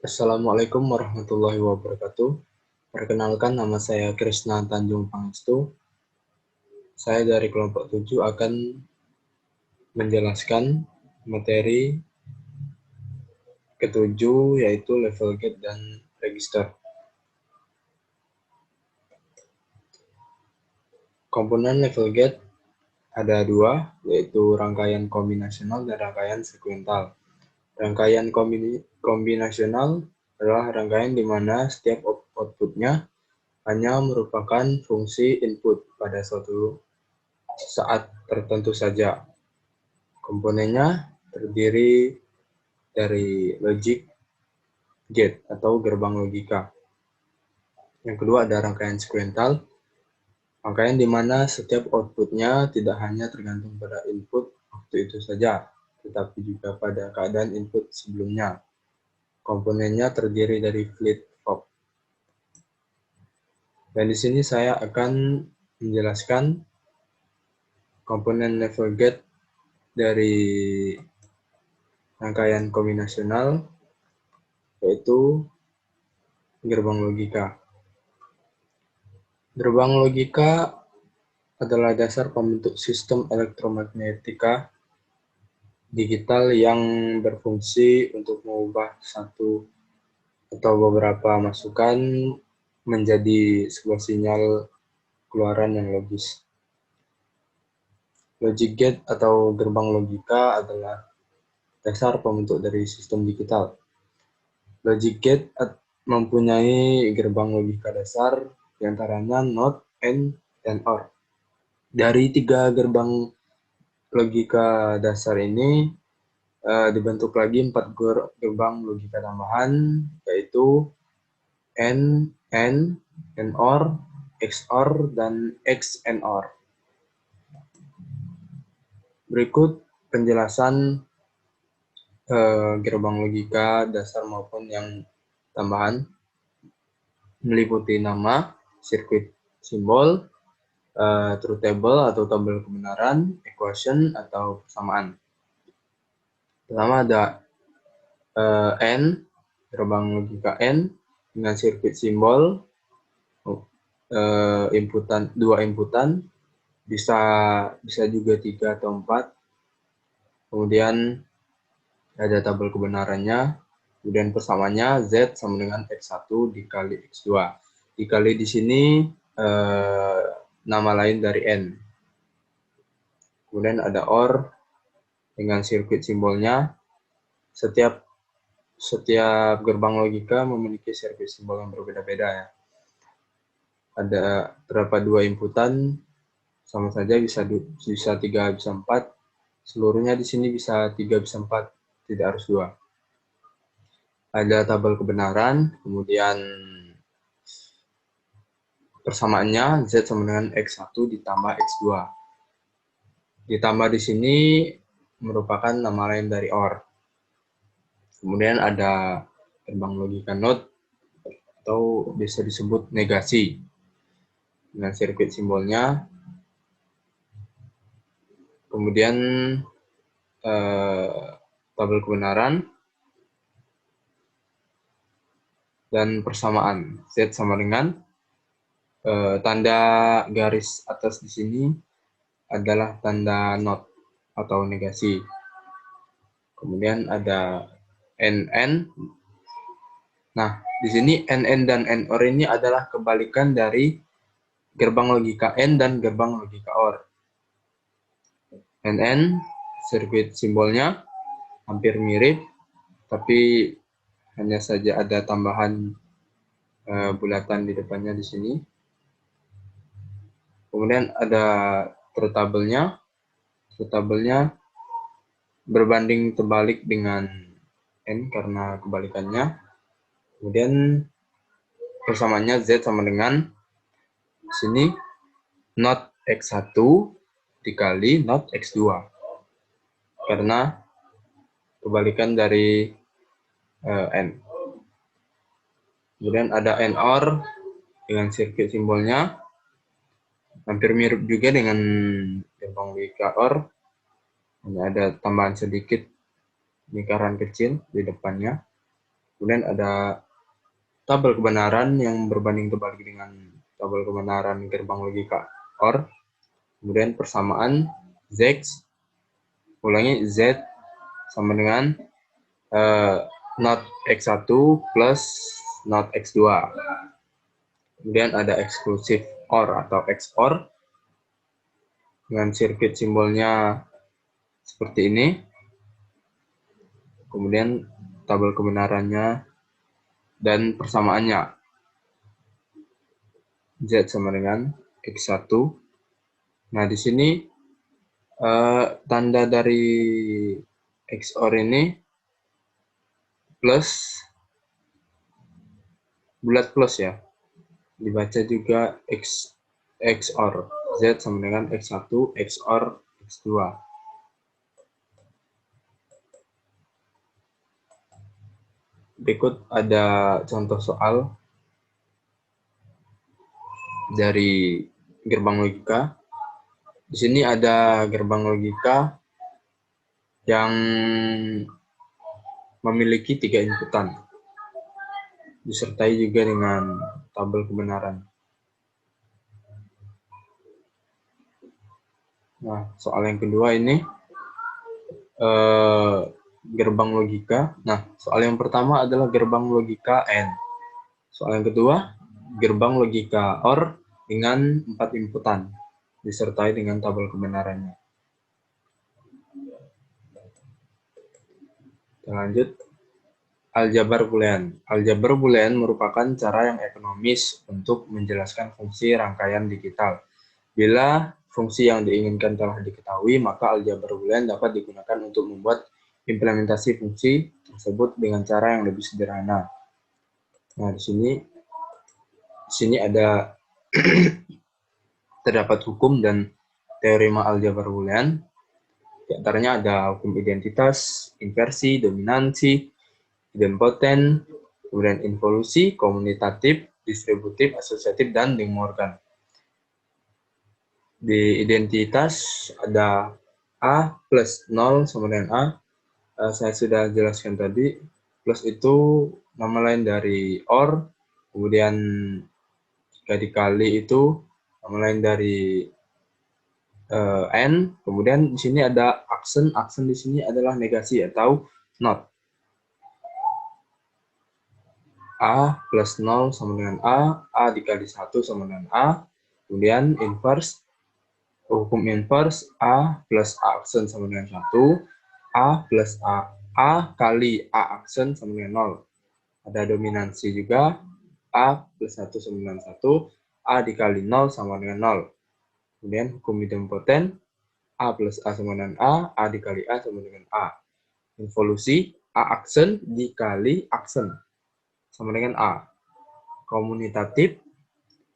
Assalamualaikum warahmatullahi wabarakatuh. Perkenalkan, nama saya Krisna Tanjung Pangestu. Saya dari kelompok 7 akan menjelaskan materi ketujuh, yaitu level gate dan register. Komponen level gate ada dua, yaitu rangkaian kombinasional dan rangkaian sekuental. Rangkaian kombinasional adalah rangkaian di mana setiap outputnya hanya merupakan fungsi input pada suatu saat tertentu saja. Komponennya terdiri dari logic gate atau gerbang logika. Yang kedua ada rangkaian sekuental, rangkaian di mana setiap outputnya tidak hanya tergantung pada input waktu itu saja, tetapi juga pada keadaan input sebelumnya. Komponennya terdiri dari flip-flop. Dan di sini saya akan menjelaskan komponen level gate dari rangkaian kombinasional, yaitu gerbang logika. Gerbang logika adalah dasar pembentuk sistem elektromagnetika digital yang berfungsi untuk mengubah satu atau beberapa masukan menjadi sebuah sinyal keluaran yang logis. Logic gate atau gerbang logika adalah dasar pembentuk dari sistem digital. Logic gate mempunyai gerbang logika dasar, diantaranya NOT, AND, dan OR. Dari tiga gerbang logika dasar ini dibentuk lagi 4 gerbang logika tambahan, yaitu AND, NOR, XOR, dan XNOR. Berikut penjelasan gerbang logika dasar maupun yang tambahan, meliputi nama, sirkuit simbol, truth table atau tabel kebenaran, equation atau persamaan. Pertama ada N, gerbang logika N dengan sirkuit simbol, dua inputan, bisa juga 3 atau 4. Kemudian ada tabel kebenarannya, kemudian persamaannya Z sama dengan X1 dikali X2. Dikali di sini nama lain dari N. Kemudian ada OR dengan sirkuit simbolnya. Setiap gerbang logika memiliki sirkuit simbol yang berbeda-beda ya. Ada terdapat 2 inputan, sama saja bisa 3, bisa 4. Seluruhnya di sini bisa 3, bisa 4, tidak harus 2. Ada tabel kebenaran, kemudian persamaannya Z sama dengan X1 ditambah X2. Ditambah di sini merupakan nama lain dari OR. Kemudian ada gerbang logika NOT atau bisa disebut negasi dengan sirkuit simbolnya. Kemudian tabel kebenaran dan persamaan Z sama dengan tanda garis atas di sini adalah tanda NOT atau negasi. Kemudian ada NN. Nah, di sini NN dan NOR ini adalah kebalikan dari gerbang logika N dan gerbang logika OR. NN, sirkuit simbolnya hampir mirip, tapi hanya saja ada tambahan bulatan di depannya di sini. Kemudian ada truth table-nya. Truth table-nya berbanding terbalik dengan N karena kebalikannya. Kemudian persamaannya Z sama dengan di sini NOT X1 dikali NOT X2. Karena kebalikan dari N. Kemudian ada NOR dengan sirkuit simbolnya hampir mirip juga dengan gerbang logika OR, hanya ada tambahan sedikit lingkaran kecil di depannya. Kemudian ada tabel kebenaran yang berbanding terbalik dengan tabel kebenaran gerbang logika OR. Kemudian persamaan Z, ulangi Z sama dengan not X1 plus not X2. Kemudian ada eksklusif OR atau XOR dengan sirkuit simbolnya seperti ini. Kemudian tabel kebenarannya dan persamaannya. Z sama dengan X1. Nah, di sini tanda dari XOR ini plus, bulat plus ya. Dibaca juga XOR. Z sama dengan X1 XOR X2. Berikut ada contoh soal dari gerbang logika. Di sini ada gerbang logika yang memiliki 3 inputan, disertai juga dengan tabel kebenaran. Nah, soal yang kedua ini gerbang logika. Nah, soal yang pertama adalah gerbang logika AND. Soal yang kedua, gerbang logika OR dengan 4 inputan, disertai dengan tabel kebenarannya. Kita lanjut. Aljabar Boolean. Aljabar Boolean merupakan cara yang ekonomis untuk menjelaskan fungsi rangkaian digital. Bila fungsi yang diinginkan telah diketahui, maka aljabar Boolean dapat digunakan untuk membuat implementasi fungsi tersebut dengan cara yang lebih sederhana. Nah, di sini ada terdapat hukum dan teorema aljabar Boolean. Di antaranya ada hukum identitas, inversi, dominansi, idempoten, kemudian involusi, komutatif, distributif, asosiatif, dan De Morgan. Di identitas ada A plus 0 sama dengan A. Saya sudah jelaskan tadi, plus itu nama lain dari OR, kemudian jika dikali itu nama lain dari N, kemudian di sini ada aksen, aksen di sini adalah negasi atau not. A plus 0 sama dengan A dikali 1 sama dengan A, kemudian inverse, hukum inverse, A plus A aksen sama dengan 1, A plus A kali A aksen sama dengan 0. Ada dominansi juga, A plus 1 sama dengan 1, A dikali 0 sama dengan 0. Kemudian hukum idempoten, A plus A sama dengan A dikali A sama dengan A. Involusi, A aksen dikali aksen sama dengan A. Komutatif,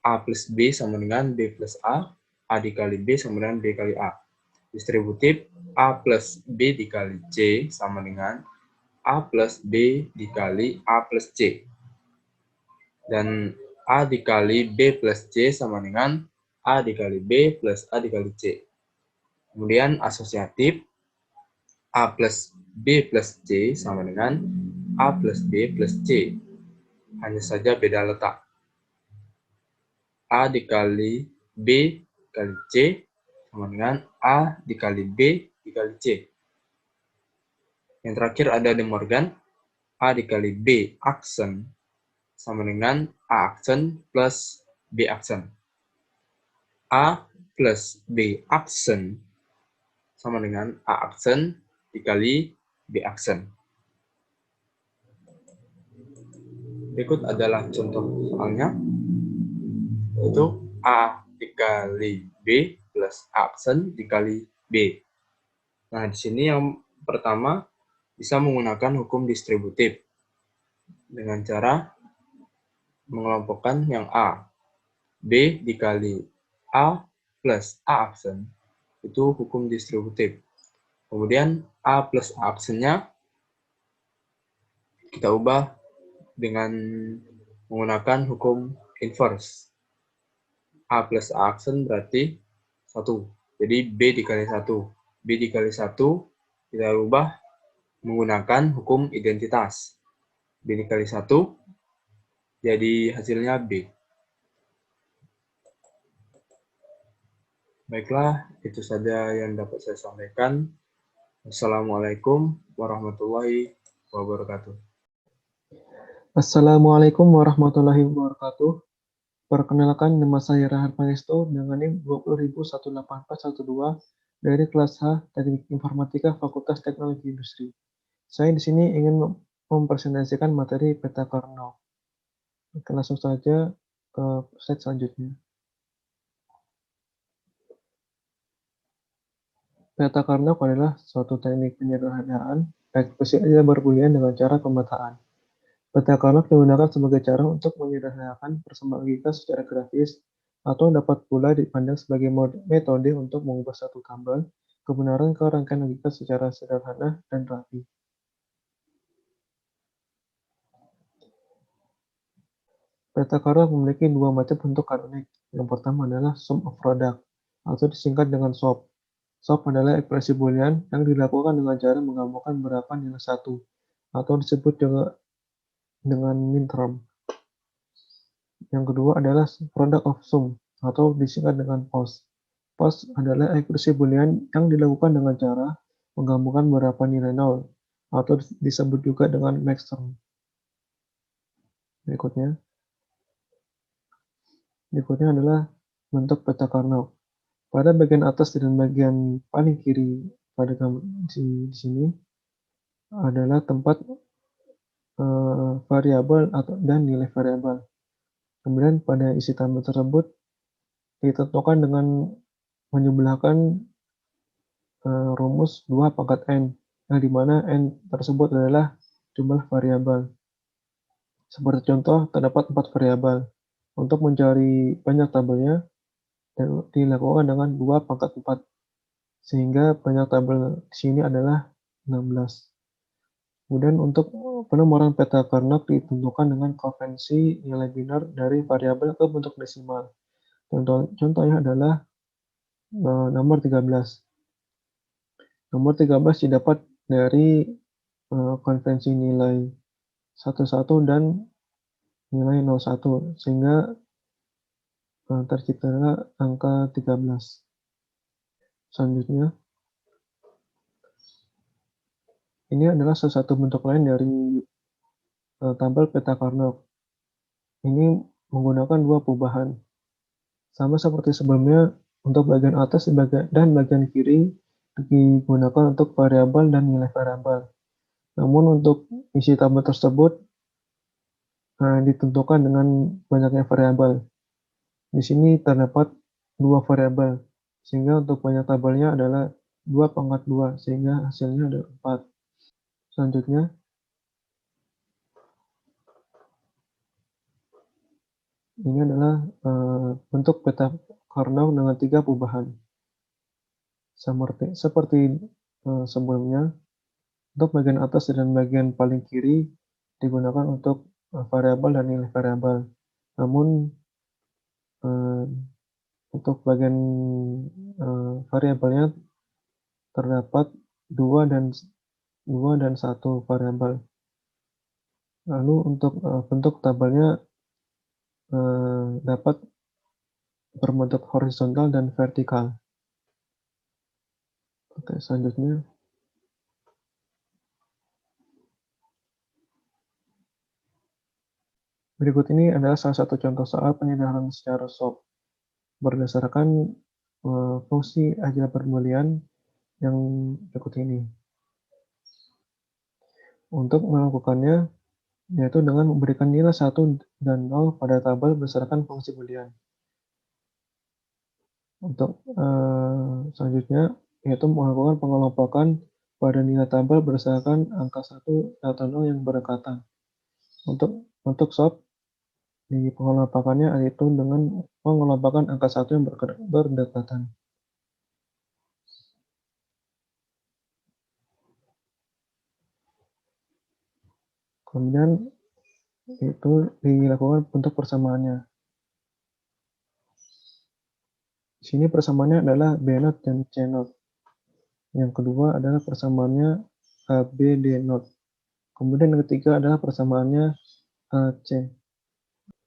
A plus B sama dengan B plus A dikali B sama dengan B kali A. Distributif, A plus B dikali C sama dengan A plus B dikali A plus C. Dan A dikali B plus C sama dengan A dikali B plus A dikali C. Kemudian asosiatif, A plus B plus C sama dengan A plus B plus C. Hanya saja beda letak. A dikali B dikali C sama dengan A dikali B dikali C. Yang terakhir ada De Morgan, A dikali B aksen sama dengan A aksen plus B aksen. A plus B aksen sama dengan A aksen dikali B aksen. Berikut adalah contoh soalnya, yaitu A dikali B plus A aksen dikali B. Nah, di sini yang pertama bisa menggunakan hukum distributif dengan cara mengelompokkan yang A. B dikali A plus A aksen itu hukum distributif. Kemudian A plus A aksennya kita ubah dengan menggunakan hukum inverse. A plus A aksen berarti 1. Jadi B dikali 1. B dikali 1 kita ubah menggunakan hukum identitas. B dikali 1, jadi hasilnya B. Baiklah, itu saja yang dapat saya sampaikan. Assalamualaikum warahmatullahi wabarakatuh. Assalamualaikum warahmatullahi wabarakatuh. Perkenalkan, nama saya Rahar Pangestu dengan NIM 20.18412 dari kelas H Teknik Informatika Fakultas Teknologi Industri. Saya di sini ingin mempresentasikan materi peta Karnaugh. Oke, langsung saja ke slide selanjutnya. Peta Karnaugh adalah suatu teknik penyederhanaan ekspresi aljabar Boolean dengan cara pemetaan. Peta Karnaugh digunakan sebagai cara untuk menyederhanakan persamaan logika secara grafis, atau dapat pula dipandang sebagai metode untuk mengubah satu tabel kebenaran ke rangkaian logika secara sederhana dan rapi. Peta Karnaugh memiliki dua macam bentuk kanonik. Yang pertama adalah sum of product, atau disingkat dengan SOP. SOP adalah ekspresi Boolean yang dilakukan dengan cara menggabungkan beberapa nilai satu, atau disebut dengan min term. Yang kedua adalah product of sum, atau disingkat dengan POS. POS adalah ekspresi Boolean yang dilakukan dengan cara menggabungkan beberapa nilai nol, atau disebut juga dengan maxterm. Berikutnya adalah bentuk peta Karnaugh. Pada bagian atas dan bagian paling kiri pada di sini adalah tempat variabel dan nilai variabel. Kemudian pada isi tabel tersebut ditentukan dengan menyebelahkan rumus 2 pangkat n, yang dimana n tersebut adalah jumlah variabel. Seperti contoh, terdapat 4 variabel. Untuk mencari banyak tabelnya, dilakukan dengan 2 pangkat 4, sehingga banyak tabel di sini adalah 16. Kemudian untuk penomoran peta Karnaugh ditentukan dengan konvensi nilai binar dari variabel ke bentuk desimal. Contohnya adalah nomor 13. Nomor 13 didapat dari konvensi nilai 11 dan nilai 01, sehingga terciptalah angka 13. Selanjutnya, ini adalah salah satu bentuk lain dari tabel peta Karnaugh. Ini menggunakan dua perubahan. Sama seperti sebelumnya, untuk bagian atas dan bagian kiri digunakan untuk variabel dan nilai variabel. Namun untuk isi tabel tersebut ditentukan dengan banyaknya variabel. Di sini terdapat dua variabel, sehingga untuk banyak tabelnya adalah 2 pangkat 2, sehingga hasilnya ada 4. Selanjutnya, ini adalah bentuk peta Karnaugh dengan 3 perubahan. Seperti sebelumnya, untuk bagian atas dan bagian paling kiri digunakan untuk variabel dan nilai variabel. Namun untuk bagian variabelnya terdapat 2 dan 1 variabel. Lalu untuk bentuk tabelnya dapat berbentuk horizontal dan vertikal. Oke, selanjutnya. Berikut ini adalah salah satu contoh soal penyederhanaan secara SOP berdasarkan fungsi aljabar Boolean yang berikut ini. Untuk melakukannya, yaitu dengan memberikan nilai 1 dan 0 pada tabel berdasarkan fungsi Boolean. Untuk selanjutnya, yaitu melakukan pengelompokan pada nilai tabel berdasarkan angka 1 atau 0 yang berdekatan. Untuk SOP, di pengelompokannya yaitu dengan mengelompokkan angka 1 yang berdekatan. Kemudian itu dilakukan untuk persamaannya. Di sini persamaannya adalah B0 dan C0. Yang kedua adalah persamaannya B D0. Kemudian yang ketiga adalah persamaannya C.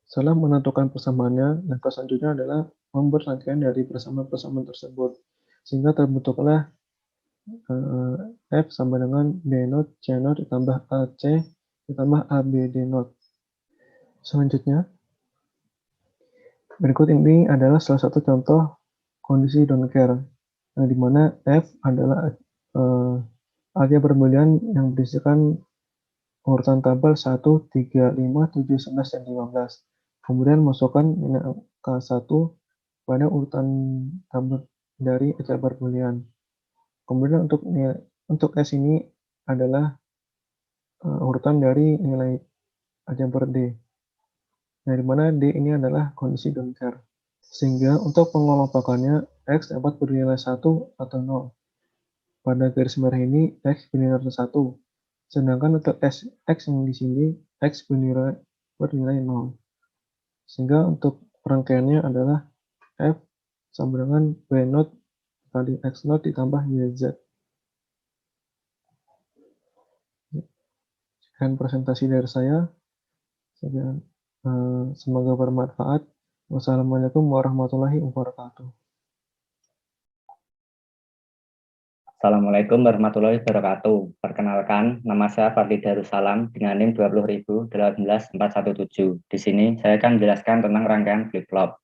Setelah menentukan persamaannya, langkah selanjutnya adalah membuat rangkaian dari persamaan-persamaan tersebut, sehingga terbentuklah F sama dengan B not C not ditambah AC ditambah ABD not. Selanjutnya, berikut ini adalah salah satu contoh kondisi don't care, yang dimana F adalah aljabar boolean yang berisikan urutan tabel 1, 3, 5, 7, 11, dan 15. Kemudian masukkan nilai angka 1 pada urutan tabel dari aljabar boolean. Kemudian untuk S ini adalah urutan dari nilai aljabar D. Dari mana D ini adalah kondisi don't care. Sehingga untuk pengelompokannya X dapat bernilai 1 atau 0. Pada garis merah ini X bernilai 1. Sedangkan untuk X yang di sini X bernilai 0. Sehingga untuk rangkaiannya adalah F sama dengan Y not kali X not ditambah YZ. Sekian presentasi dari saya. Semoga bermanfaat. Wassalamualaikum warahmatullahi wabarakatuh. Assalamualaikum warahmatullahi wabarakatuh. Perkenalkan, nama saya Fadli Darussalam dengan NIM 2018417. Di sini saya akan menjelaskan tentang rangkaian flip-flop.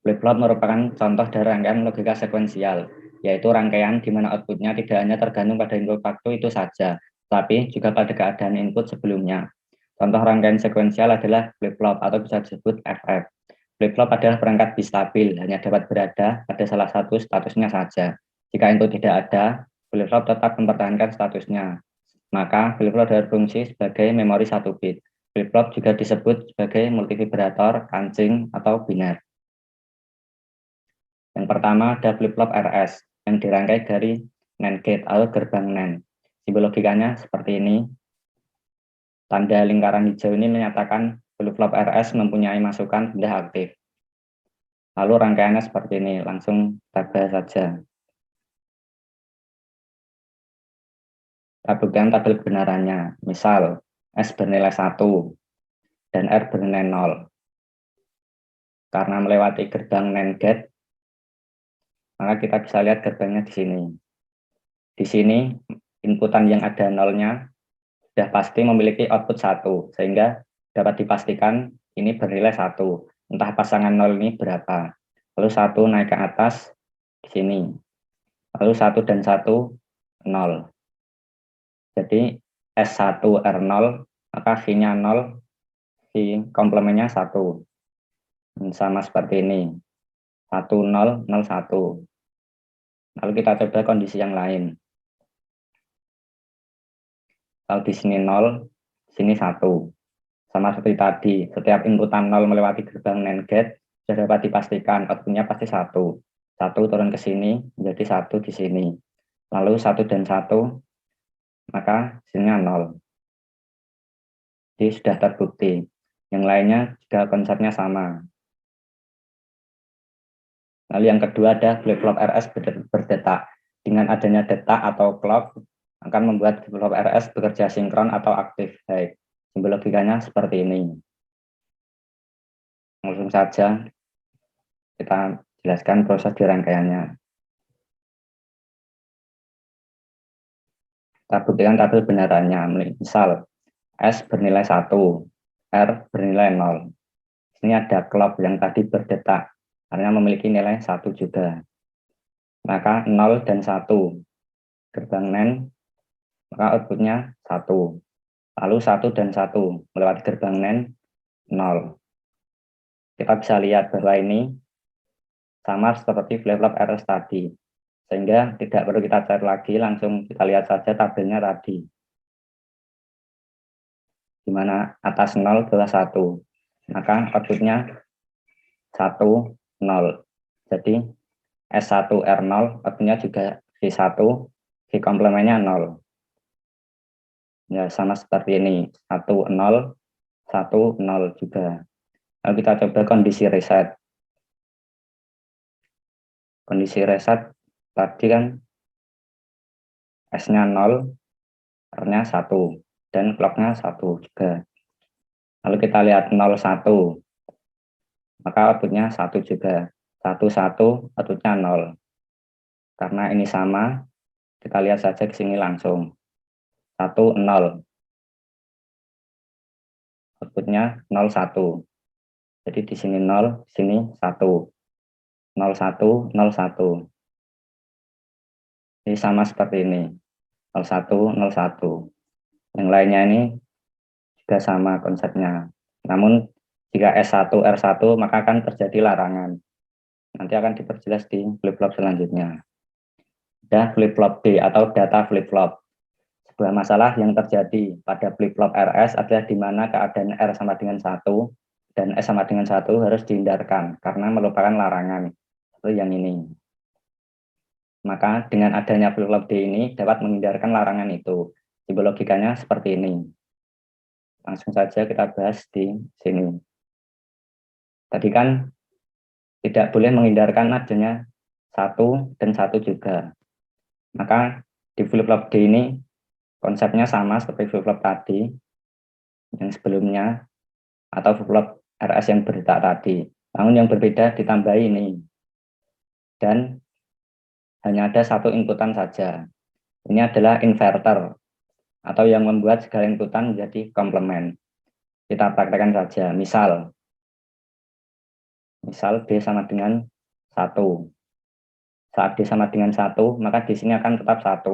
Flip-flop merupakan contoh dari rangkaian logika sekuensial, yaitu rangkaian di mana outputnya tidak hanya tergantung pada input waktu itu saja, tapi juga pada keadaan input sebelumnya. Contoh rangkaian sekuensial adalah flip-flop atau bisa disebut FF. Flip-flop adalah perangkat bistabil, hanya dapat berada pada salah satu statusnya saja. Jika input tidak ada, flip-flop tetap mempertahankan statusnya. Maka flip-flop berfungsi sebagai memori 1 bit. Flip-flop juga disebut sebagai multivibrator, kancing, atau biner. Yang pertama ada flip-flop RS yang dirangkai dari NAND gate atau gerbang NAND. Simbol logikanya seperti ini. Tanda lingkaran hijau ini menyatakan flip-flop RS mempunyai masukan pindah aktif. Lalu rangkaiannya seperti ini, langsung kita bahas saja. Kita buktikan tabel kebenarannya. Misal, S bernilai 1 dan R bernilai 0. Karena melewati gerbang NAND gate, maka kita bisa lihat gerbangnya di sini. Di sini, inputan yang ada nolnya sudah pasti memiliki output 1, sehingga dapat dipastikan ini bernilai 1. Entah pasangan 0 ini berapa. Lalu 1 naik ke atas di sini. Lalu 1 dan 1, 0. Jadi S1 R0, maka V-nya 0, V komplemennya 1. Sama seperti ini. 1, 0, 0, 1. Lalu kita coba kondisi yang lain. Kalau di sini 0, di sini 1. Sama seperti tadi, setiap inputan 0 melewati gerbang NAND gate, sudah dapat dipastikan outputnya pasti 1. 1 turun ke sini, menjadi 1 di sini. Lalu 1 dan 1, maka hasilnya 0. Jadi sudah terbukti. Yang lainnya juga konsepnya sama. Lalu yang kedua ada flip-flop RS berdetak. Dengan adanya detak atau clock akan membuat flip-flop RS bekerja sinkron atau aktif. Baik, simbol logikanya seperti ini. Langsung saja kita jelaskan proses dirangkaiannya. Kita buktikan tabel benarannya. Misal, S bernilai 1, R bernilai 0. Ini ada clock yang tadi berdetak, karena memiliki nilai 1 juga. Maka 0 dan 1, gerbang NAND, maka outputnya 1. Lalu 1 dan 1, melewati gerbang NAND, 0. Kita bisa lihat bahwa ini sama seperti flip-flop RS tadi. Sehingga tidak perlu kita cari lagi, langsung kita lihat saja tabelnya tadi. Di mana atas 0 bawah 1. Maka outputnya 1, 0. Jadi S1 R0 outputnya juga V1, V komplemennya 0. Ya sama seperti ini, 1, 0, 1, 0 juga. Lalu kita coba kondisi reset. Kondisi reset tadi kan S-nya 0, R-nya 1. dan clocknya 1 juga. Lalu kita lihat 01, maka outputnya 1 juga. 11 outputnya 0. Karena ini sama, kita lihat saja ke sini langsung. 1, 0. Outputnya 01. Jadi di sini 0, di sini 1. 01, 01. Ini sama seperti ini. 01, 01. Yang lainnya ini juga sama konsepnya. Namun jika S1, R1 maka akan terjadi larangan. Nanti akan diperjelas di flip-flop selanjutnya. Dan flip-flop D atau data flip-flop. Sebuah masalah yang terjadi pada flip-flop RS adalah di mana keadaan R sama dengan 1 dan S sama dengan 1 harus dihindarkan karena merupakan larangan. Seperti yang ini. Maka dengan adanya flip-flop D ini dapat menghindarkan larangan itu. Simbol logikanya seperti ini. Langsung saja kita bahas di sini. Tadi kan tidak boleh menghindarkan adanya 1 dan 1 juga. Maka di flip-flop D ini konsepnya sama seperti flip-flop tadi yang sebelumnya atau flip-flop RS yang berdetak tadi. Namun yang berbeda ditambah ini. Dan hanya ada satu inputan saja. Ini adalah inverter atau yang membuat segala inputan menjadi komplement. Kita praktekkan saja. Misal D sama dengan 1. Saat D sama dengan 1, maka di sini akan tetap 1.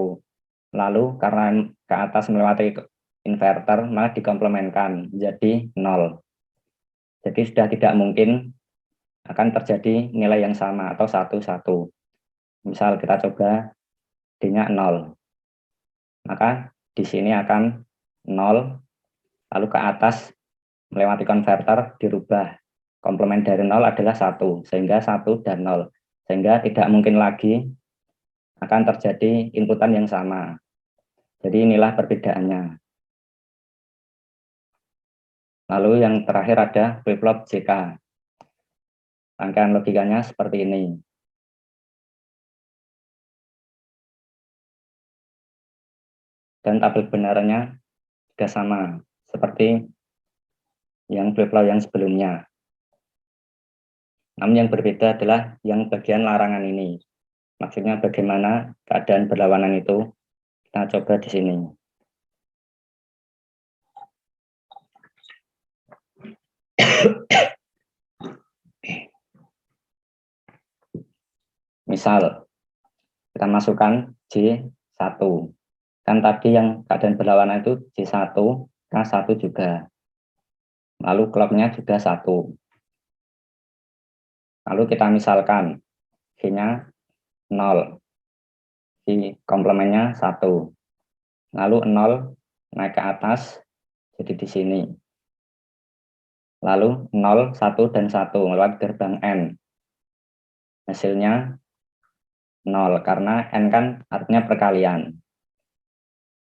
Lalu karena ke atas melewati inverter, maka dikomplementkan menjadi 0. Jadi sudah tidak mungkin akan terjadi nilai yang sama atau 1, 1. Misal kita coba D-nya 0. Maka di sini akan 0, lalu ke atas melewati konverter dirubah. Komplement dari 0 adalah 1, sehingga 1 dan 0. Sehingga tidak mungkin lagi akan terjadi inputan yang sama. Jadi inilah perbedaannya. Lalu yang terakhir ada flip-flop JK. Rangkaian logikanya seperti ini. Dan tabel kebenarannya juga sama, seperti yang flip-flop yang sebelumnya. Namun yang berbeda adalah yang bagian larangan ini. Maksudnya bagaimana keadaan berlawanan itu, kita coba di sini. Misal, kita masukkan J1. Kan tadi yang keadaan berlawanan itu J1, K1 juga. Lalu clocknya juga 1. Lalu kita misalkan G-nya 0. Di komplemennya 1. Lalu 0 naik ke atas, jadi di sini. Lalu 0, 1, dan 1 melewati gerbang N. Hasilnya 0, karena N kan artinya perkalian.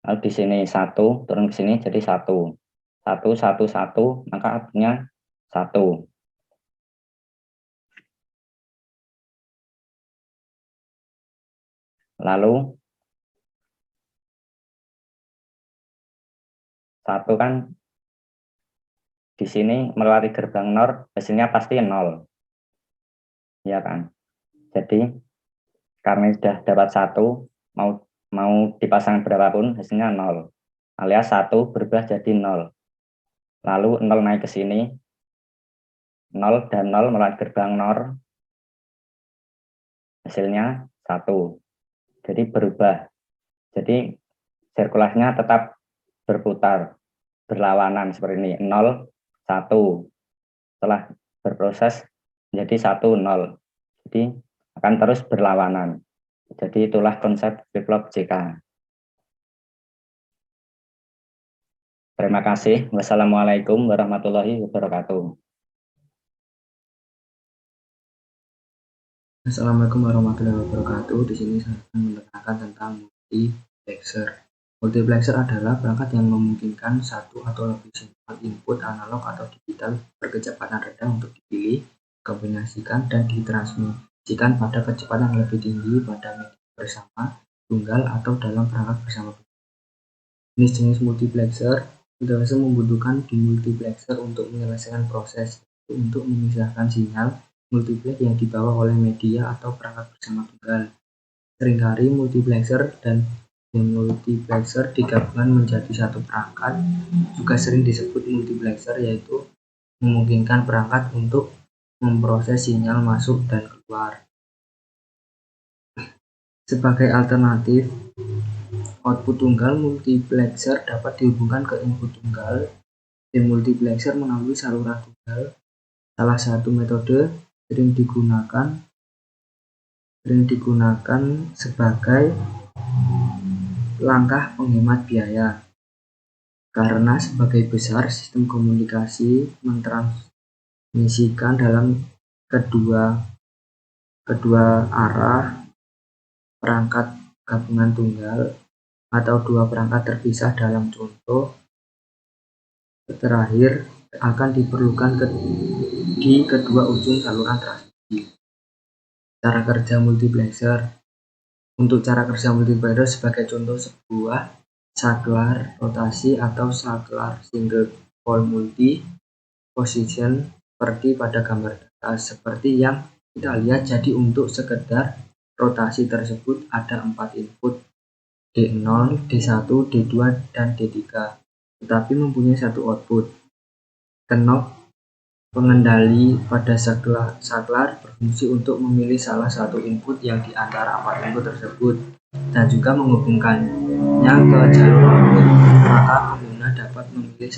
Lalu di sini 1, turun ke sini jadi 1. 1, 1, 1, maka artinya 1. Lalu 1 kan di sini melewati gerbang NOR, hasilnya pasti 0. Ya kan? Jadi karena sudah dapat 1, mau dipasang berapapun hasilnya 0. Alias 1 berubah jadi 0. Lalu 0 naik ke sini. 0 dan 0 melewati gerbang NOR. Hasilnya 1. Jadi berubah. Jadi sirkulasinya tetap berputar, berlawanan seperti ini. 0, 1. Setelah berproses menjadi 1, 0. Jadi akan terus berlawanan. Jadi itulah konsep flip-flop JK. Terima kasih. Wassalamualaikum warahmatullahi wabarakatuh. Assalamualaikum warahmatullahi wabarakatuh. Di sini saya akan menerangkan tentang multiplexer. Multiplexer adalah perangkat yang memungkinkan satu atau lebih sinyal input analog atau digital berkecepatan rendah untuk dipilih, kombinasikan, dan ditransmisikan pada kecepatan lebih tinggi pada media bersama, tunggal, atau dalam perangkat bersama. Jenis-jenis multiplexer biasa membutuhkan demultiplexer untuk menyelesaikan proses, untuk memisahkan sinyal multiplex yang dibawa oleh media atau perangkat bersama tunggal. Seringkali multiplexer dan demultiplexer digabungkan menjadi satu perangkat, juga sering disebut multiplexer, yaitu memungkinkan perangkat untuk memproses sinyal masuk dan keluar. Sebagai alternatif output tunggal, multiplexer dapat dihubungkan ke input tunggal. Demultiplexer melalui saluran tunggal. Salah satu metode sering digunakan sebagai langkah penghemat biaya, karena sebagai besar sistem komunikasi mentransmisikan dalam kedua arah perangkat gabungan tunggal atau dua perangkat terpisah. Dalam contoh terakhir akan diperlukan di kedua ujung saluran transmisi. Cara kerja multiplexer. Untuk cara kerja multiplexer, sebagai contoh sebuah saklar rotasi atau saklar single pole multi position seperti pada gambar atas, seperti yang kita lihat. Jadi untuk sekedar rotasi tersebut ada 4 input, D0, D1, D2, dan D3, tetapi mempunyai satu output. Knob pengendali pada saklar berfungsi untuk memilih salah satu input yang di antara 4 input tersebut dan juga menghubungkannya ke jalur output. Maka pengguna dapat memilih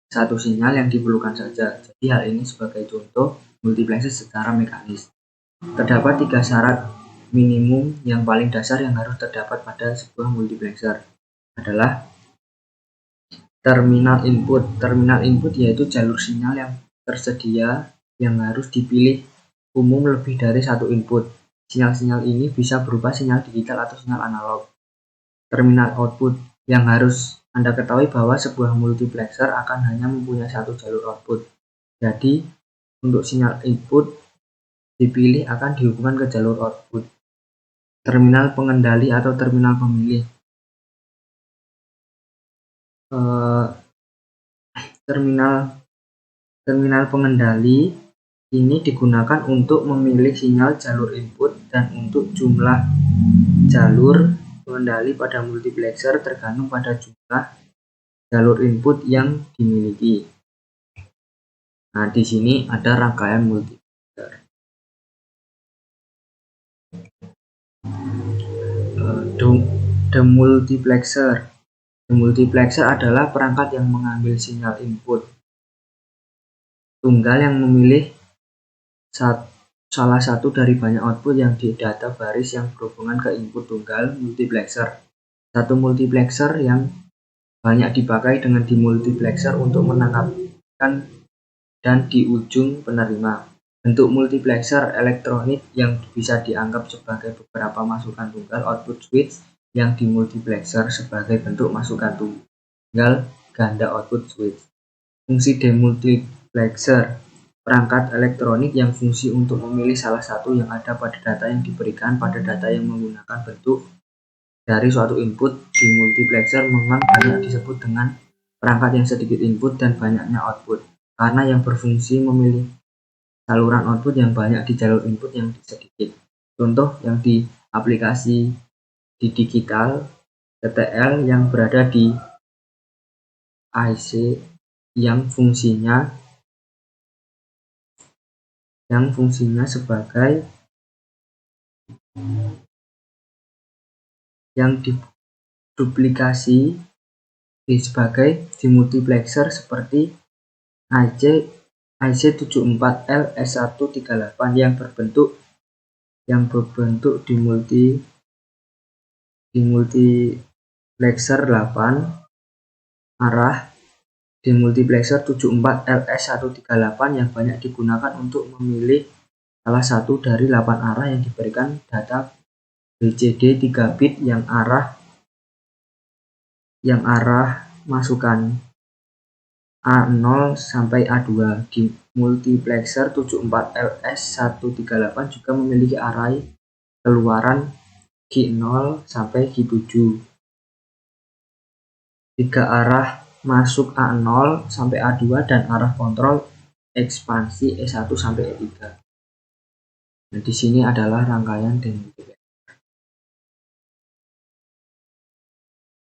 satu sinyal yang diperlukan saja. Jadi hal ini sebagai contoh multiplexer secara mekanis. Terdapat 3 syarat minimum yang paling dasar yang harus terdapat pada sebuah multiplexer adalah terminal input. Terminal input yaitu jalur sinyal yang tersedia yang harus dipilih umum lebih dari satu input. Sinyal-sinyal ini bisa berupa sinyal digital atau sinyal analog. Terminal output, yang harus Anda ketahui bahwa sebuah multiplexer akan hanya mempunyai satu jalur output. Jadi untuk sinyal input dipilih akan dihubungkan ke jalur output. Terminal pengendali atau terminal pemilih. Terminal pengendali ini digunakan untuk memilih sinyal jalur input, dan untuk jumlah jalur pengendali pada multiplexer tergantung pada jumlah jalur input yang dimiliki. Nah, di sini ada rangkaian multiplexer. Demultiplexer. Demultiplexer adalah perangkat yang mengambil sinyal input tunggal yang memilih salah satu dari banyak output yang didata baris yang berhubungan ke input tunggal multiplexer. Satu multiplexer yang banyak dipakai dengan demultiplexer untuk menangkapkan dan di ujung penerima. Bentuk multiplexer elektronik yang bisa dianggap sebagai beberapa masukan tunggal output switch yang dimultiplexer sebagai bentuk masukan tunggal ganda output switch. Fungsi demultiplexer, perangkat elektronik yang fungsi untuk memilih salah satu yang ada pada data yang diberikan pada data yang menggunakan bentuk dari suatu input. Demultiplexer memang banyak disebut dengan perangkat yang sedikit input dan banyaknya output, karena yang berfungsi memilih saluran output yang banyak di jalur input yang sedikit. Contoh yang di aplikasi di digital, TTL yang berada di IC yang fungsinya sebagai yang diduplikasi sebagai demultiplexer seperti IC74L S138 yang berbentuk demultiplexer 8 arah. Demultiplexer 74LS138 yang banyak digunakan untuk memilih salah satu dari 8 arah yang diberikan data BCD 3 bit yang arah masukan A0 sampai A2. Demultiplexer 74LS138 juga memiliki array keluaran G0 sampai G7. tiga arah masuk A0 sampai A2 dan arah kontrol ekspansi E1 sampai E3. Nah, di sini adalah rangkaian demultiplexer.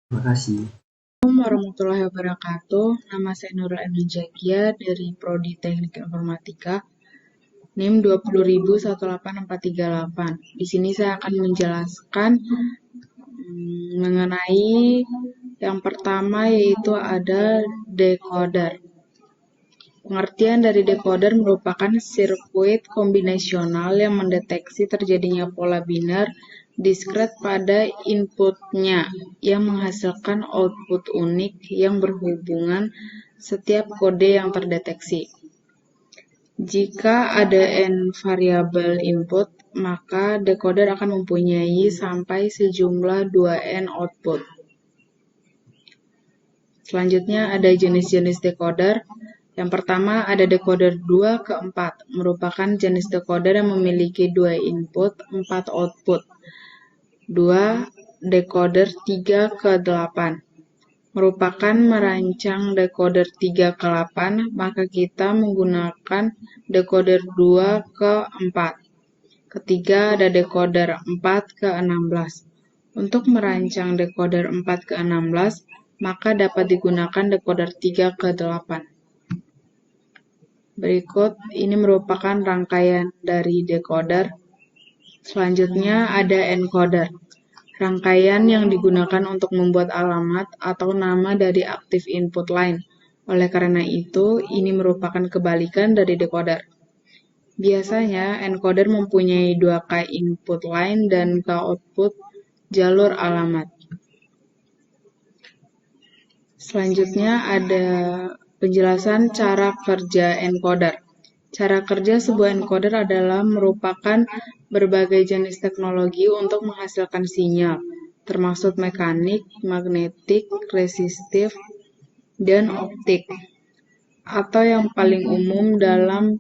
Terima kasih. Assalamualaikum warahmatullahi wabarakatuh. Nama saya Nurul Zakia dari Prodi Teknik Informatika, NIM 200018438. Di sini saya akan menjelaskan mengenai yang pertama, yaitu ada decoder. Pengertian dari decoder merupakan sirkuit kombinasional yang mendeteksi terjadinya pola biner diskret pada inputnya yang menghasilkan output unik yang berhubungan setiap kode yang terdeteksi. Jika ada n variabel input, maka decoder akan mempunyai sampai sejumlah 2n output. Selanjutnya ada jenis-jenis decoder. Yang pertama ada decoder 2 ke 4, merupakan jenis decoder yang memiliki 2 input, 4 output. 2. Decoder 3 ke 8, merupakan merancang decoder 3 ke 8, maka kita menggunakan decoder 2 ke 4. Ketiga ada decoder 4 ke 16. Untuk merancang decoder 4 ke 16, maka dapat digunakan decoder 3 ke 8. Berikut ini merupakan rangkaian dari decoder. Selanjutnya ada encoder, rangkaian yang digunakan untuk membuat alamat atau nama dari active input line. Oleh karena itu, ini merupakan kebalikan dari decoder. Biasanya, encoder mempunyai 2K input line dan K output jalur alamat. Selanjutnya ada penjelasan cara kerja encoder. Cara kerja sebuah encoder adalah merupakan berbagai jenis teknologi untuk menghasilkan sinyal, termasuk mekanik, magnetik, resistif, dan optik. Atau yang paling umum dalam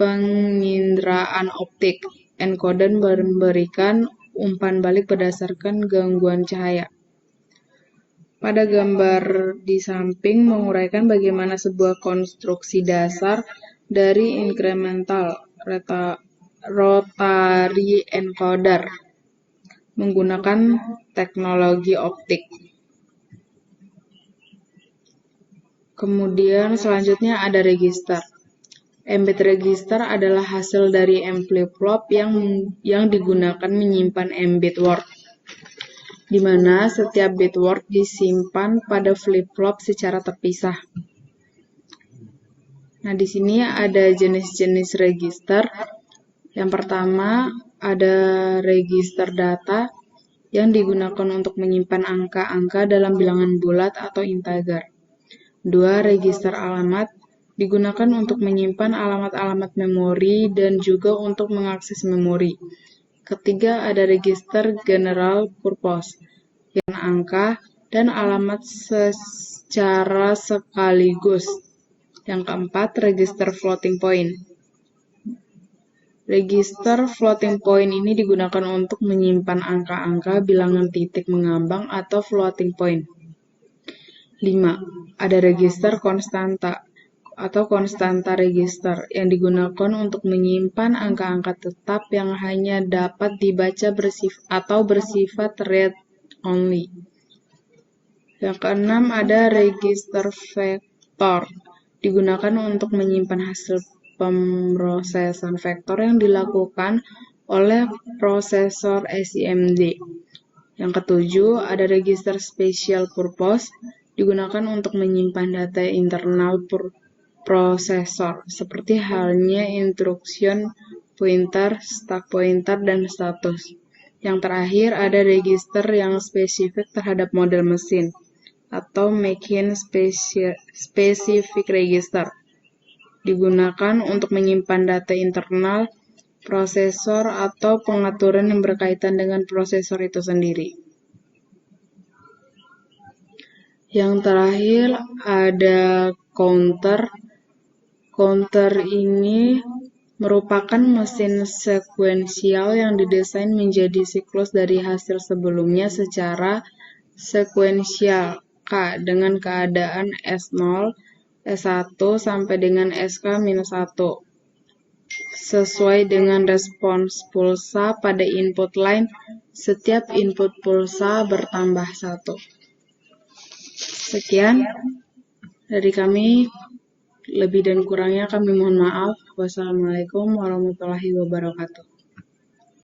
penginderaan optik, encoder memberikan umpan balik berdasarkan gangguan cahaya. Pada gambar di samping menguraikan bagaimana sebuah konstruksi dasar dari incremental rotary encoder menggunakan teknologi optik. Kemudian selanjutnya ada register. Mbit register adalah hasil dari M flip-flop yang digunakan menyimpan mbit word, di mana setiap bit word disimpan pada flip-flop secara terpisah. Nah, di sini ada jenis-jenis register. Yang pertama ada register data yang digunakan untuk menyimpan angka-angka dalam bilangan bulat atau integer. 2. Register alamat digunakan untuk menyimpan alamat-alamat memori dan juga untuk mengakses memori. Ketiga ada register general purpose yang angka dan alamat secara sekaligus. Yang keempat, register floating point. Register floating point ini digunakan untuk menyimpan angka-angka bilangan titik mengambang atau floating point. 5. Ada register konstanta atau konstanta register yang digunakan untuk menyimpan angka-angka tetap yang hanya dapat dibaca bersifat read only. Yang keenam ada register vektor, digunakan untuk menyimpan hasil pemrosesan vektor yang dilakukan oleh prosesor SIMD. Yang ketujuh ada register special purpose, digunakan untuk menyimpan data internal prosesor, seperti halnya instruction pointer, stack pointer, dan status. Yang terakhir ada register yang spesifik terhadap model mesin, atau machine specific register, digunakan untuk menyimpan data internal prosesor atau pengaturan yang berkaitan dengan prosesor itu sendiri. Yang terakhir ada counter. Counter ini merupakan mesin sekuensial yang didesain menjadi siklus dari hasil sebelumnya secara sekuensial K dengan keadaan S0, S1 sampai dengan SK-1 sesuai dengan respons pulsa pada input line. Setiap input pulsa bertambah 1. Sekian dari kami. Lebih dan kurangnya kami mohon maaf. Wassalamualaikum warahmatullahi wabarakatuh.